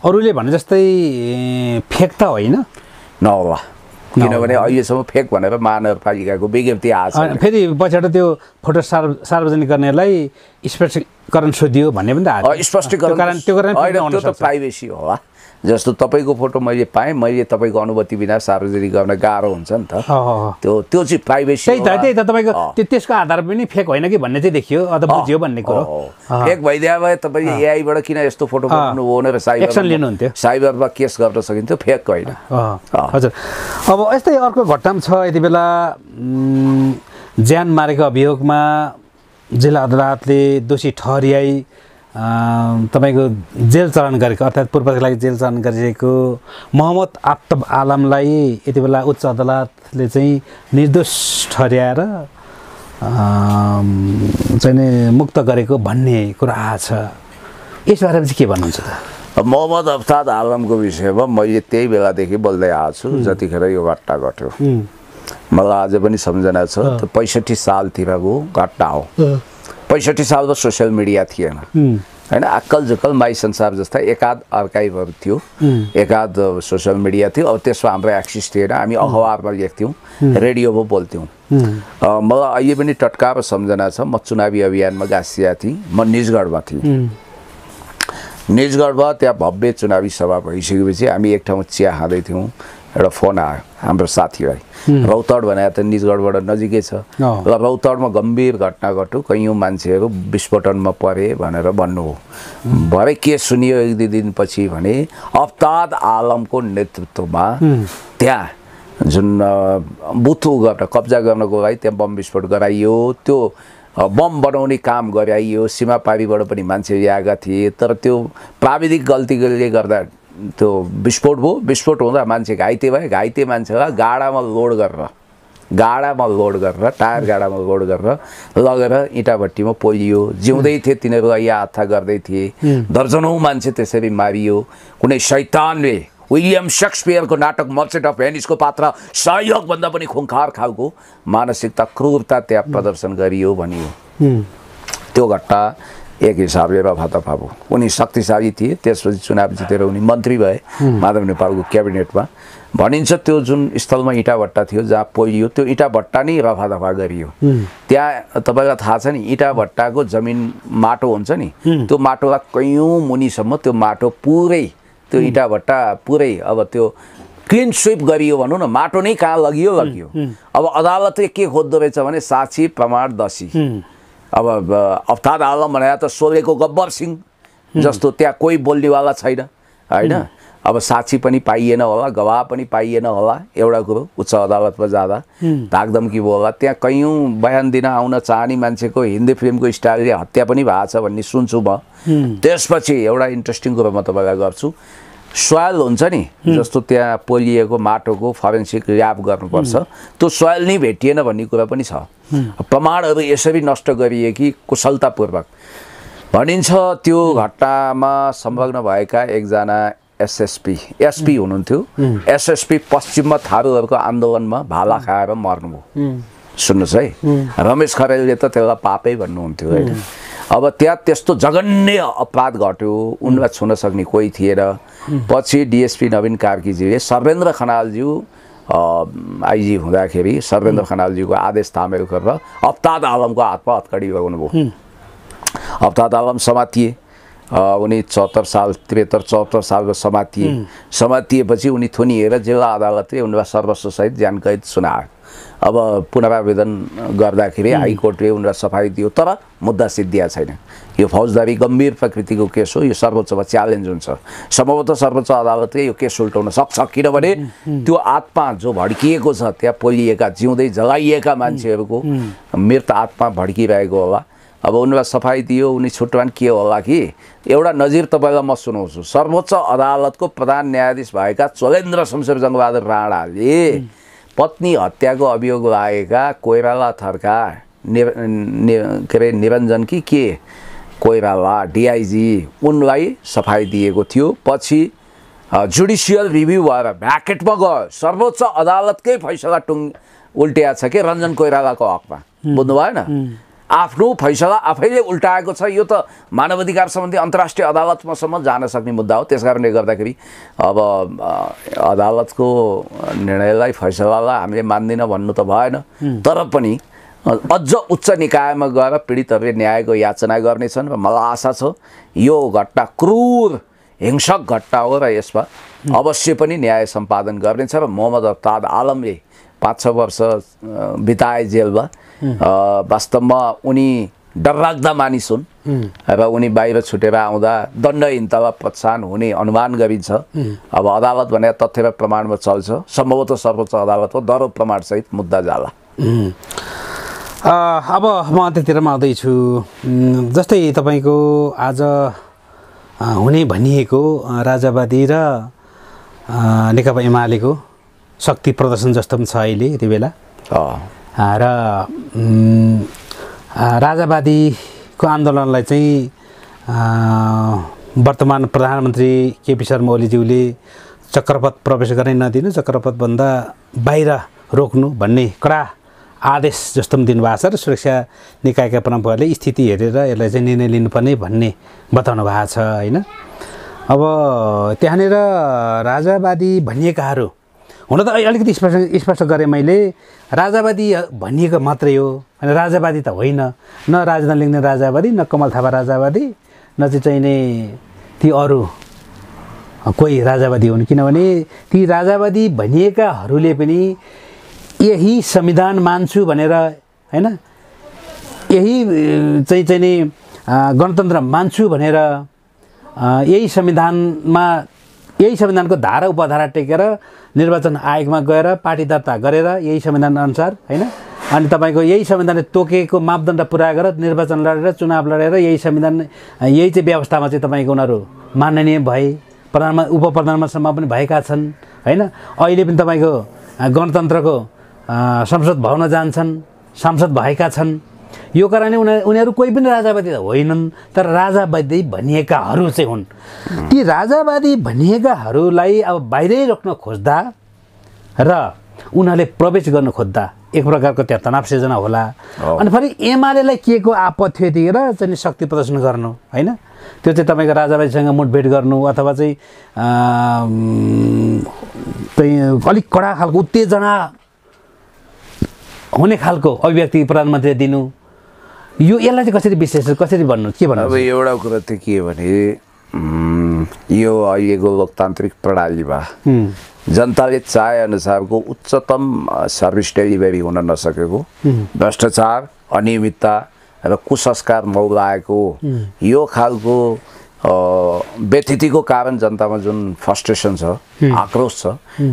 अरूले भने जस्तै फेक त होइन नहोला, किनभने अहिलेसम्म फेक भनेर महानगरपालिकाको विज्ञप्ति आएको छ। फेरि पछाडि त्यो फोटो सार्वजनिक गर्नेलाई स्पष्टीकरण सोधियो भन्ने पनि त स्पष्टीकरण, त्यो त प्राइभेसी होला। जस्तो तपाईँको फोटो मैले पाएँ, मैले तपाईँको अनुमति बिना सार्वजनिक गर्न गाह्रो हुन्छ नि त। त्यो चाहिँ प्राइभेसी। त्यही त तपाईँको त्यसको आधार पनि फेक होइन कि भन्ने चाहिँ देखियो अथवा बुझ्यो भन्ने कुरो। फेक भइदिए भए तपाईँले एआईबाट किन यस्तो फोटो बनाउनु हो भनेर एक्सन लिनुहुन्थ्यो, साइबरमा केस गर्न सकिन्थ्यो। फेक होइन। हजुर। अब यस्तै अर्को घटना छ, यति बेला ज्यान मारेको अभियोगमा जिल्ला अदालतले दोषी ठहर्याई तपाईँको जेल चलन गरेको, अर्थात् पूर्वका लागि जेल चलन गरिरहेको मोहम्मद आफ्ताब आलमलाई यति बेला उच्च अदालतले चाहिँ निर्दोष ठहर्याएर चाहिँ मुक्त गरेको भन्ने कुरा आएको छ। यसबारेमा चाहिँ के भन्नुहुन्छ त? मोहम्मद आफ्ताब आलमको विषयमा मैले त्यही बेलादेखि बोल्दै आएको छु जतिखेर यो घटना घट्यो। मलाई आज पनि सम्झना छ, त्यो 65 सालतिरको घटना हो। 65 सालमा सोसियल मिडिया थिएन होइन, अक्कल झुक्कल माई संसार जस्ता एकाध आर्काइभहरू थियो, एकाध सोसियल मिडिया थियो। अब त्यसमा हाम्रो एक्सेस थिएन, हामी अखबारमा लेख्थ्यौँ, रेडियोमा बोल्थ्यौँ। मलाई अहिले पनि टट्काएर सम्झना छ, म चुनावी अभियानमा गाँसिया थिएँ, म निजगढमा थिएँ। निजगढमा त्यहाँ भव्य चुनावी सभा भइसकेपछि हामी एक ठाउँमा चिया खाँदै थियौँ, एउटा फोन आयो हाम्रो साथीभाइ। रौतहट भने त निजगढबाट नजिकै छ, र रौतहटमा गम्भीर घटना घट्यो, कैयौँ मान्छेहरू विस्फोटनमा परे भनेर भन्नुभयो। भरे के सुनियो एक दुई दिनपछि भने आफ्ताब आलमको नेतृत्वमा त्यहाँ जुन बुथ गर्न कब्जा गर्नको लागि त्यहाँ बम विस्फोट गराइयो। त्यो बम बनाउने काम गराइयो, सीमापारीबाट पनि मान्छे आएका थिए, तर त्यो प्राविधिक गल्तीले गर्दा त्यो विस्फोट भयो। विस्फोट हुँदा मान्छे घाइते भए, घाइते मान्छेलाई गाडामा लोड गरेर टायर गाडामा लोड गरेर लगेर इँटाभट्टीमा पोलियो। जिउँदै थिए तिनीहरू, यहाँ हत्या गर्दै थिए, दर्जनौँ मान्छे त्यसरी मारियो। कुनै शैतानले विलियम शेक्सपियरको नाटक मर्चेन्ट अफ भेनिसको पात्र सहयोगभन्दा पनि खुङ्खार खालको मानसिकता, क्रूरता त्यहाँ प्रदर्शन गरियो भनियो। त्यो घटना एक हिसाबले रफादफा भयो। उनी शक्तिशाली थिए, त्यसपछि चुनाव जितेर उनी मन्त्री भए माधव नेपालको क्याबिनेटमा। भनिन्छ त्यो जुन स्थलमा इँटाभट्टा थियो जहाँ पोलियो, त्यो इँटाभट्टा नै रफादफा गरियो। त्यहाँ तपाईँलाई थाहा छ नि, इँटाभट्टाको जमिन माटो हुन्छ नि, त्यो माटोलाई कैयौँ मुनिसम्म त्यो माटो पुरै, त्यो इँटाभट्टा पुरै अब त्यो क्लिन स्विप गरियो भनौँ न, माटो नै कहाँ लगियो। अब अदालतले के खोज्दो रहेछ भने साक्षी प्रमाण दसी। अब आफ्ताब आलम भनेर त सोलेको गब्बर सिंह जस्तो त्यहाँ कोही बोल्नेवाला छैन होइन। अब साक्षी पनि पाइएन होला, गवाह पनि पाइएन होला। एउटा कुरो उच्च अदालतमा जाँदा धाकधम्की भयो होला, त्यहाँ कैयौँ बयान दिन आउन चाहने मान्छेको हिन्दी फिल्मको स्टाइलले हत्या पनि भएको छ भन्ने सुन्छु म। त्यसपछि एउटा इन्ट्रेस्टिङ कुरो म तपाईँलाई गर्छु। सोइल हुन्छ नि, जस्तो त्यहाँ पोलिएको माटोको फरेन्सिक ल्याब गर्नुपर्छ, त्यो सोइल नै भेटिएन भन्ने कुरा पनि छ। प्रमाणहरू यसरी नष्ट गरिए कि कुशलतापूर्वक। भनिन्छ त्यो घटनामा संलग्न भएका एकजना एसपी हुनुहुन्थ्यो। एसएसपी पश्चिममा थारूहरूको आन्दोलनमा भाला खाएर मर्नुभयो। सुन्नुहोस् है, रमेश खरेलले त त्यसलाई पापै भन्नुहुन्थ्यो होइन। अब त्यहाँ त्यस्तो जघन्य अपराध घट्यो, उनलाई छुन सक्ने कोही थिएन। पछि डिएसपी नवीन कार्कीजीले सर्वेन्द्र खनालज्यू आइजी हुँदाखेरि सर्वेन्द्र खनालज्यूको आदेश तामेल गरेर आफ्ताब आलमको हातमा हत्कडी लगाउनुभयो। आफ्ताब आलम समातिए, उनी 73 सालको समातिएपछि उनी थुनिएर जिल्ला अदालतले उनलाई सर्वस्वसहित ज्यान कैद सुनायो। अब पुनरावेदन गर्दाखेरि हाइकोर्टले उनलाई सफाई दियो, तर मुद्दा सिद्धिया छैन। यो फौजदारी गम्भीर प्रकृतिको केस हो, यो सर्वोच्चमा च्यालेन्ज हुन्छ। सम्भवतः सर्वोच्च अदालतले यो केस उल्टाउन सक्छ, किनभने त्यो आत्मा जो भड्किएको छ, त्यहाँ पोलिएका जिउँदै जलाइएका मान्छेहरूको मृत आत्मा भड्किरहेको होला। अब उनलाई सफाई दियो, उनी छुटवान के होला कि एउटा नजिर तपाईँलाई म सुनाउँछु। सर्वोच्च अदालतको प्रधान न्यायाधीश भएका चोलेन्द्र शमशेर जङ्गबहादुर राणाले पत्नी हत्याको अभियोग लागेका कोइराला थरका के अरे निरञ्जन कि के कोइराला डिआइजी उनलाई सफाई दिएको थियो। पछि जुडिसियल रिभ्यू भएर भ्याकेटमा गयो, सर्वोच्च अदालतकै फैसला उल्टिया छ कि रञ्जन कोइरालाको हकमा। बुझ्नु भएन, आफ्नो फैसला आफैले उल्टाएको छ। यो त मानवाधिकार सम्बन्धी अन्तर्राष्ट्रिय अदालतमासम्म जान सक्ने मुद्दा हो। त्यस कारणले गर्दाखेरि अब अदालतको निर्णयलाई, फैसलालाई हामीले मान्दिन भन्नु त भएन, तर पनि अझ उच्च निकायमा गएर पीडितहरूले न्यायको याचना गर्नेछन् र मलाई आशा छ यो घटना क्रूर हिंसक घटना हो र यसमा अवश्य पनि न्याय सम्पादन गर्नेछ र मोहम्मद अफ्ताब आलमले 5-6 वर्ष बिताए जेलमा। वास्तवमा उनी डरलाग्दा मानिस हुन् र उनी बाहिर छुटेर आउँदा दण्डहीनता वा पछान हुने अनुमान गरिन्छ। अब अदालत भने तथ्य र प्रमाणमा चल्छ, सम्भवतः सर्वोच्च अदालत हो, दरो प्रमाणसहित मुद्दा जाला। अब म अन्त्यतिरमा आउँदैछु। जस्तै तपाईँको आज हुने भनिएको राजावादी र नेकपा एमालेको शक्ति प्रदर्शन जस्तो पनि छ अहिले यति बेला र राजावादीको आन्दोलनलाई चाहिँ वर्तमान प्रधानमन्त्री केपी शर्मा ओलीज्यूले चक्रपथ प्रवेश गर्न नदिनु, चक्रपथभन्दा बाहिर रोक्नु भन्ने कडा आदेश जस्तो पनि दिनुभएको छ र सुरक्षा निकायका प्रमुखहरूले स्थिति हेरेर यसलाई चाहिँ निर्णय लिनुपर्ने भन्ने बताउनु भएको छ होइन। अब त्यहाँनिर राजावादी भनिएकाहरू हुन त अलिकति स्पष्ट गरेँ मैले, राजावादी भनिएको मात्रै हो, अनि राजावादी त होइन, न राजधानी लेख्ने राजावादी, न कमल थापा राजावादी, न चाहिँ नि ती अरू कोही राजावादी हुन्। किनभने ती राजावादी भनिएकाहरूले पनि यही संविधान मान्छु भनेर होइन, यही चाहिँ नि गणतन्त्र मान्छु भनेर यही संविधानको धारा उपधारा टेकेर निर्वाचन आयोगमा गएर पार्टी दर्ता गरेर यही संविधान अनुसार होइन, अनि तपाईँको यही संविधानले तोकेको मापदण्ड पुरा गरेर निर्वाचन लडेर चुनाव लडेर यही संविधान यही चाहिँ व्यवस्थामा चाहिँ तपाईँको उनीहरू माननीय भए, उप प्रधानमन्त्रीसम्म पनि भएका छन् होइन। अहिले पनि तपाईँको गणतन्त्रको संसद भवन जान्छन्, सांसद भएका छन्। यो कारणले उनीहरू कोही पनि राजावादी त होइनन्, तर राजावादी भनिएकाहरू चाहिँ हुन्। ती राजावादी भनिएकाहरूलाई अब बाहिरै रोक्न खोज्दा र उनीहरूले प्रवेश गर्न खोज्दा एक प्रकारको त्यहाँ तनाव सिर्जना होला। अनि फेरि एमालेलाई के को आपत थियो यतिखेर चाहिँ शक्ति प्रदर्शन गर्नु होइन, त्यो चाहिँ तपाईँको राजावादीसँग मुठभेड गर्नु अथवा चाहिँ अलिक कडा खालको उत्तेजना हुने खालको अभिव्यक्ति प्रधानमन्त्रीले दिनु, यसलाई चाहिँ कसरी विश्लेषण कसरी भन्नु के भन्नु? अब एउटा कुरा त के भने यो अहिलेको लोकतान्त्रिक प्रणालीमा जनताले चाहे अनुसारको उच्चतम सर्भिस डेलिभरी हुन नसकेको, भ्रष्टाचार, अनियमितता र कुसंस्कार मौलाएको यो खालको व्यथितिको कारण जनतामा जुन फ्रस्ट्रेसन छ, आक्रोश छ,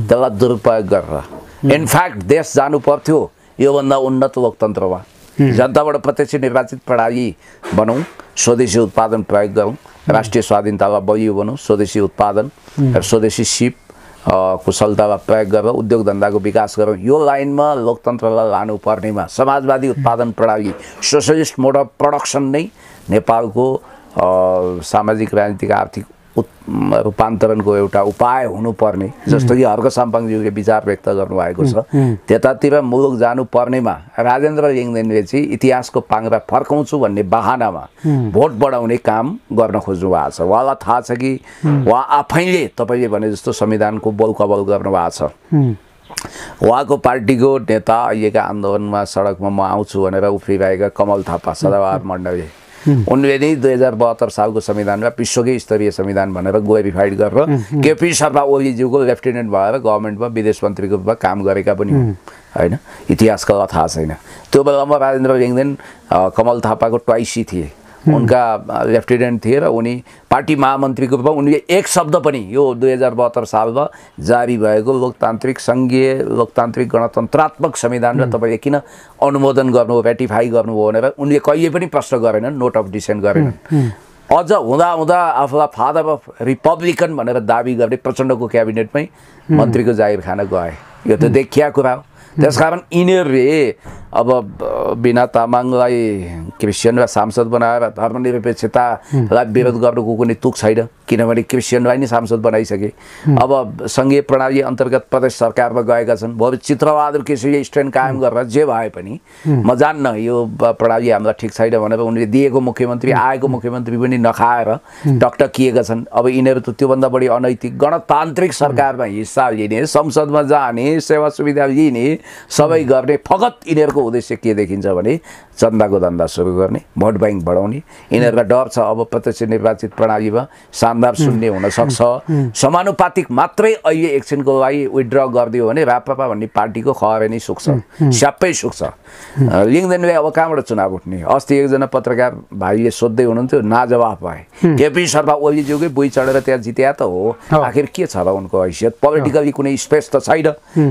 त्यसलाई दुरुपयोग गरेर इनफ्याक्ट देश जानु पर्थ्यो योभन्दा उन्नत लोकतन्त्रमा। जनताबाट प्रत्यक्ष निर्वाचित प्रणाली बनाऊँ, स्वदेशी उत्पादन प्रयोग गरौँ, राष्ट्रिय स्वाधीनतालाई बलियो बनाऊँ, स्वदेशी उत्पादन र स्वदेशी सिप कुशलतालाई प्रयोग गरेर उद्योग धन्दाको विकास गरौँ। यो लाइनमा लोकतन्त्रलाई लानुपर्नेमा समाजवादी उत्पादन प्रणाली, सोसलिस्ट मोड अफ प्रडक्सन नै नेपालको सामाजिक राजनीतिक आर्थिक रूपान्तरणको एउटा उपाय हुनुपर्ने, जस्तो कि हर्क साम्पाङज्यूले विचार व्यक्त गर्नुभएको छ। त्यतातिर मुलुक जानुपर्नेमा राजेन्द्र लिङ्गदेनले चाहिँ इतिहासको पाङ्ग्रा फर्काउँछु भन्ने बहानामा भोट बढाउने काम गर्न खोज्नु भएको छ। उहाँलाई थाहा छ कि उहाँ आफैले तपाईँले भने जस्तो संविधानको बोलकबल गर्नुभएको छ। उहाँको पार्टीको नेता अहिलेका आन्दोलनमा सडकमा म आउँछु भनेर उफ्रिरहेका कमल थापा सदाबहार मण्डलले उनले नै 2072 सालको संविधानमा विश्वकै स्तरीय संविधान भनेर ग्लोरिफाइड गरेर केपी शर्मा ओलीज्यूको लेफ्टिनेन्ट भएर गभर्मेन्टमा विदेश मन्त्रीको रूपमा काम गरेका पनि हुन् होइन। इतिहासका थाहा छैन। त्यो बेलामा राजेन्द्र लिङ्गदेन कमल थापाको ट्वाइसी थिए, उनका लेफ्टिनेन्ट थिए र उनी पार्टी महामन्त्रीको रूपमा उनले एक शब्द पनि यो 2072 सालमा जारी भएको लोकतान्त्रिक सङ्घीय लोकतान्त्रिक गणतन्त्रात्मक संविधान र तपाईँले किन अनुमोदन गर्नु, रेटिफाई गर्नुभयो भनेर उनले कहिले पनि प्रश्न गरेनन्, नोट अफ डिसेन्ट गरेनन्। अझ हुँदा आफूलाई फादर अफ रिपब्लिकन भनेर दाबी गर्ने प्रचण्डको क्याबिनेटमै मन्त्रीको जागिर खान गए। यो त देखिया कुरा हो। त्यसकारण यिनीहरूले अब बिना तामाङलाई क्रिस्चियन र सांसद बनाएर धर्मनिरपेक्षतालाई विरोध गर्नुको कुनै तुक छैन, किनभने क्रिस्चियनलाई नै सांसद बनाइसके। अब सङ्घीय प्रणाली अन्तर्गत प्रदेश सरकारमा गएका छन्। भोलि चित्रबहादुर केसीले स्ट्यान्ड कायम गरेर जे भए पनि म जान्न यो प्रणाली हामीलाई ठिक छैन भनेर उनले दिएको मुख्यमन्त्री आएको मुख्यमन्त्री पनि नखाएर टकटकिएका छन्। अब यिनीहरू त त्योभन्दा बढी अनैतिक गणतान्त्रिक सरकारमा हिस्सा लिने, संसदमा जाने, सेवा सुविधा लिने, सबै गर्ने फगत यिनीहरूको उद्देश्य के देखिन्छ भने चन्दाको धन्दा सुरु गर्ने, भोट ब्याङ्क बढाउने। यिनीहरूलाई डर छ अब प्रत्यक्ष निर्वाचित प्रणालीमा शानदार शून्य हुन सक्छ, समानुपातिक मात्रै अहिले एकछिनको लागि विथड्र गरिदियो भने राप्रपा भन्ने पार्टीको खहरे नै सुक्छ, स्याप्पै सुक्छ। लिङ्गदेनले अब कहाँबाट चुनाव उठ्ने? अस्ति एकजना पत्रकार भाइले सोध्दै हुनुहुन्थ्यो, नाजवाफ भए। केपी शर्मा ओलीज्यूकै बुई चढेर त्यहाँ जित्या त हो, आखिर के छ र उनको हैसियत? पोलिटिकली कुनै स्पेस त छैन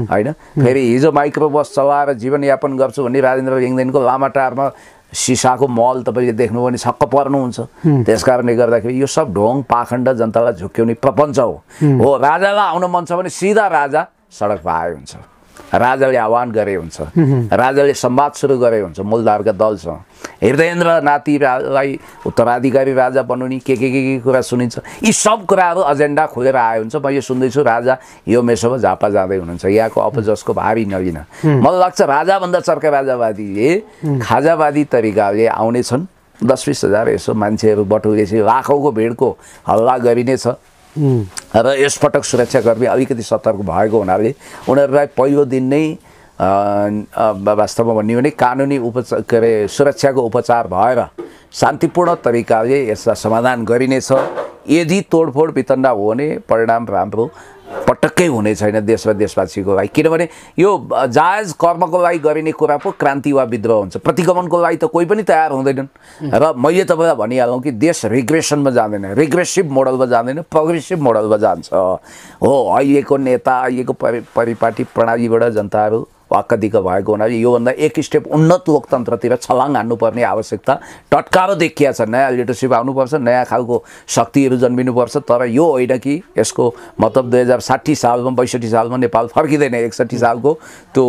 होइन। फेरि हिजो माइक्रो बस चलाएर जीवनयापन गर्छु भन्ने राजेन्द्र लिङ्गदेनको लामाटारमा सिसाको मल तपाईँले देख्नुभयो भने छक्क पर्नुहुन्छ। त्यस कारणले गर्दाखेरि यो सब ढोङ पाखण्ड जनतालाई झुक्क्याउने प्रपञ्च हो। राजालाई आउन मन छ भने सिधा राजा सडकमा आए हुन्छ, राजाले आह्वान गरे हुन्छ, राजाले संवाद सुरु गरे हुन्छ मूलधारका दलसँग। हृदयेन्द्र नातिलाई उत्तराधिकारी राजा बनाउने के कुरा सुनिन्छ। यी सब कुराहरू एजेन्डा खोलेर आयो हुन्छ। म यो सुन्दैछु राजा यो मेसोमा झापा जाँदै हुनुहुन्छ, यहाँको अपजसको भारी नलिन। मलाई लाग्छ राजाभन्दा चर्का राजावादीले खाजावादी तरिकाले आउनेछन्। 10-20 हजार यसो मान्छेहरू बटुलेपछि लाखौँको भिडको हल्ला गरिनेछ र यसपटक सुरक्षाकर्मी अलिकति सतर्क भएको हुनाले उनीहरूलाई पहिलो दिन नै वास्तवमा भन्यो भने कानुनी सुरक्षाको उपचार भएर शान्तिपूर्ण तरिकाले यसलाई समाधान गरिनेछ। यदि तोडफोड वितण्डा हो भने परिणाम राम्रो पटक्कै हुने छैन देश र देशवासीको लागि। किनभने यो जायज कर्मको लागि गरिने कुरा पो क्रान्ति वा विद्रोह हुन्छ, प्रतिगमनको लागि त कोही पनि तयार हुँदैनन्। र मैले तपाईँलाई भनिहालौँ कि देश रिग्रेसनमा जाँदैन, रिग्रेसिभ मोडलमा जाँदैन, प्रोग्रेसिभ मोडलमा जान्छ। हो अहिलेको नेता अहिलेको परिपाटी प्रणालीबाट जनताहरू वाक्कदिक्क भएको हुनाले योभन्दा एक स्टेप उन्नत लोकतन्त्रतिर छलाङ हान्नुपर्ने आवश्यकता टटकारो देखिया छ। नयाँ लिडरसिप आउनुपर्छ, नयाँ खालको शक्तिहरू जन्मिनुपर्छ। तर यो होइन कि यसको मतलब 2060 सालमा 62 सालमा नेपाल फर्किँदैन, 61 सालको त्यो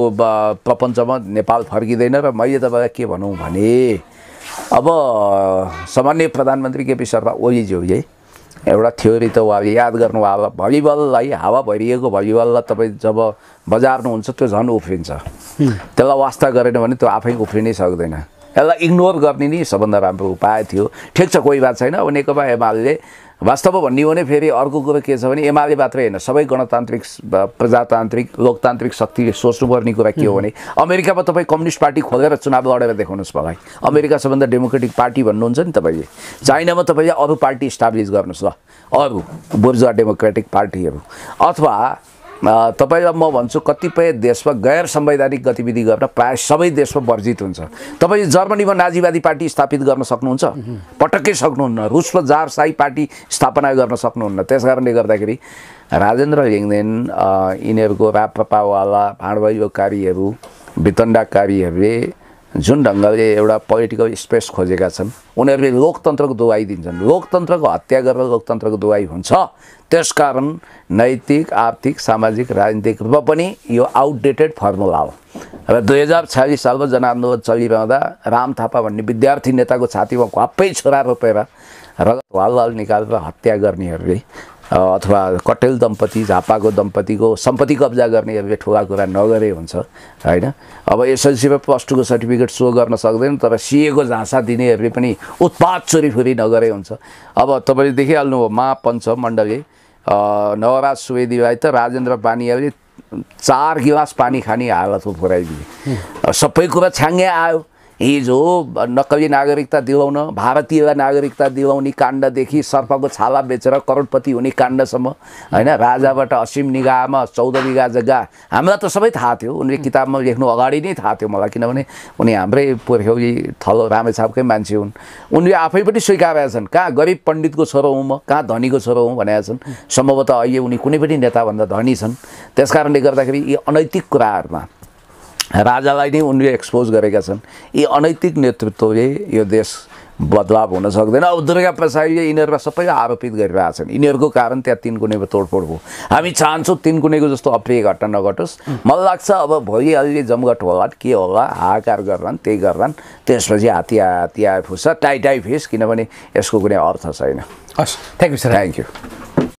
प्रपञ्चमा नेपाल फर्किँदैन। र मैले तपाईँलाई के भनौँ भने अब सामान्य प्रधानमन्त्री केपी शर्मा ओलीज्यूले एउटा थ्योरी त उहाँले याद गर्नुभयो होला, भलिबललाई हावा भरिएको भलिबललाई तपाईँ जब बजार्नुहुन्छ त्यो झन् उफ्रिन्छ, त्यसलाई वास्ता गरेन भने त्यो आफै उफ्रिनै सक्दैन। यसलाई इग्नोर गर्ने नै सबभन्दा राम्रो उपाय थियो। ठिक छ, कोही बात छैन। अब नेकपा एमाले वास्तवमा भन्ने हो भने फेरि अर्को कुरो के छ भने एमाले मात्रै होइन, सबै गणतान्त्रिक प्रजातान्त्रिक लोकतान्त्रिक शक्तिले सोच्नुपर्ने कुरा के हो भने अमेरिकामा तपाईँ कम्युनिस्ट पार्टी खोलेर चुनाव लडेर देखाउनुहोस् मलाई। अमेरिका सबभन्दा डेमोक्रेटिक पार्टी भन्नुहुन्छ नि तपाईँले। चाइनामा तपाईँले अरू पार्टी इस्टाब्लिस गर्नुहोस् ल, अरू बुर्जुवा डेमोक्रेटिक पार्टीहरू। अथवा तपाईँलाई म भन्छु कतिपय देशमा गैर संवैधानिक गतिविधि गर्न प्रायः सबै देशमा वर्जित हुन्छ। तपाईँ जर्मनीमा नाजीवादी पार्टी स्थापित गर्न सक्नुहुन्छ? पटक्कै सक्नुहुन्न। रुसमा जारशाही पार्टी स्थापना गर्न सक्नुहुन्न। त्यस कारणले गर्दाखेरि राजेन्द्र लिङ्गदेन यिनीहरूको राप्रपावाला भाँडभैलोकारीहरू वितण्डाकारीहरूले जुन ढङ्गले एउटा पोलिटिकल स्पेस खोजेका छन् उनीहरूले लोकतन्त्रको दुहाई दिन्छन्। लोकतन्त्रको हत्या गरेर लोकतन्त्रको दुहाई हुन्छ। त्यसकारण नैतिक आर्थिक सामाजिक राजनीतिक रूपमा पनि यो आउटडेटेड फर्मुला हो। र 2046 सालमा जनआन्दोलन चलिरहँदा राम थापा भन्ने विद्यार्थी नेताको छातीमा घप्पै छोरा रोपेर रगत वाल निकालेर हत्या गर्नेहरूले अथवा कटेल दम्पति झापाको दम्पतिको सम्पत्ति कब्जा गर्नेहरूले ठुला कुरा नगरे हुन्छ हैन। अब एसएलसीमा +2 को सर्टिफिकेट सो गर्न सक्दैन, तर सीए को झाँसा दिनेहरूले पनि उत्पाद चोरीफोरी नगरे हुन्छ। अब तपाईँले देखिहाल्नु हो महापञ्च मण्डलले नवराज सुवेदीलाई त राजेन्द्र पानीहरूले 4 गिलास पानी खाने हालतमा पुर्याइदिए। सबै कुरा छ्याङ्गे आयो। हिजो नक्कली नागरिकता दिलाउन, भारतीय नागरिकता दिलाउने काण्डदेखि सर्पको छाला बेचेर करोडपति हुने काण्डसम्म हैन, राजाबाट असीम निगाहमा 14 बिघा जग्गा, हामीलाई त सबै थाहा थियो। उनले किताबमा लेख्नु अगाडि नै थाहा थियो मलाई, किनभने उनी हाम्रै पुर्ख्यौली थलो रामेछापकै मान्छे हुन्। उनले आफै पनि स्वीकारेका छन्, कहाँ गरिब पण्डितको छोरो हुँ म, कहाँ धनीको छोरो हुँ भनेका छन्। सम्भवतः अहिले उनी कुनै पनि नेताभन्दा धनी छन्। त्यसकारणले गर्दाखेरि यी अनैतिक कुराहरूमा राजालाई नै उनले एक्सपोज गरेका छन्। यी अनैतिक नेतृत्वले यो देश बदलाव हुन सक्दैन। अब दुर्गा प्रसादले यिनीहरूलाई सबैलाई आरोपित गरिरहेका छन्। यिनीहरूको कारण त्यहाँ 3 कुनेको तोडफोड हो। हामी चाहन्छौँ 3 कुनेको जस्तो अप्रिय घटना नघटोस्। मलाई लाग्छ अब भोलि अलि जमघट होला, के होला, हाहाकार गर्लान्, त्यही गर्लान्, त्यसपछि हाती आए फुस्छ, टाइ फिस, किनभने यसको कुनै अर्थ छैन। हस्, thank you sir. Thank you.